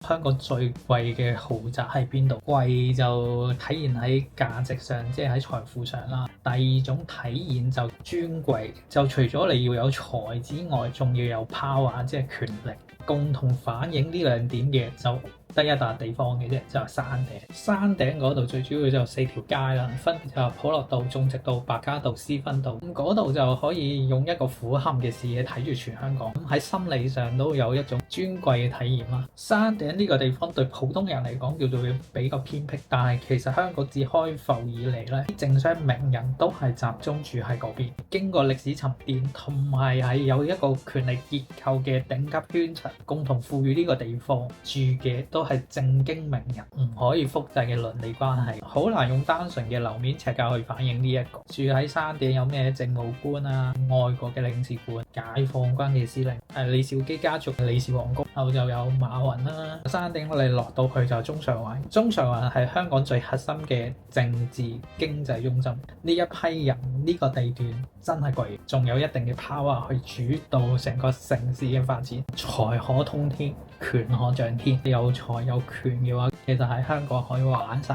香港最貴嘅豪宅喺邊度？貴就體現喺價值上，即係喺財富上啦。第二種體現就尊貴，就除咗你要有財之外，仲要有 power，即係權力。共同反映呢兩點嘅就得一笪地方嘅啫，就係山頂。山頂嗰度最主要就4條街啦，分別就係普樂道、種植道、百家道、絲分道。咁嗰度就可以用一個俯瞰嘅視野睇住全香港。咁喺心理上都有一種尊貴嘅體驗啦。山頂呢個地方對普通人嚟講叫做比較偏僻，但係其實香港自開埠以嚟咧，政商名人都係集中住喺嗰邊。經過歷史沉澱，同埋係有一個權力結構嘅頂級圈層，共同賦予呢個地方住嘅都係正經名人，唔可以複製嘅倫理關係，好難用單純嘅樓面尺價去反映呢一個。住喺山頂有咩政務官啊、外國嘅領事館、解放軍嘅司令、李兆基家族嘅李氏皇宮，後就有馬雲啦。山頂我哋落到去就中上環，中上環係香港最核心嘅政治經濟中心。呢一批人呢個地段真係貴，仲有一定嘅 power 去主導成個城市嘅發展。財可通天，權可象天，有財有權嘅話，其實喺香港可以玩晒。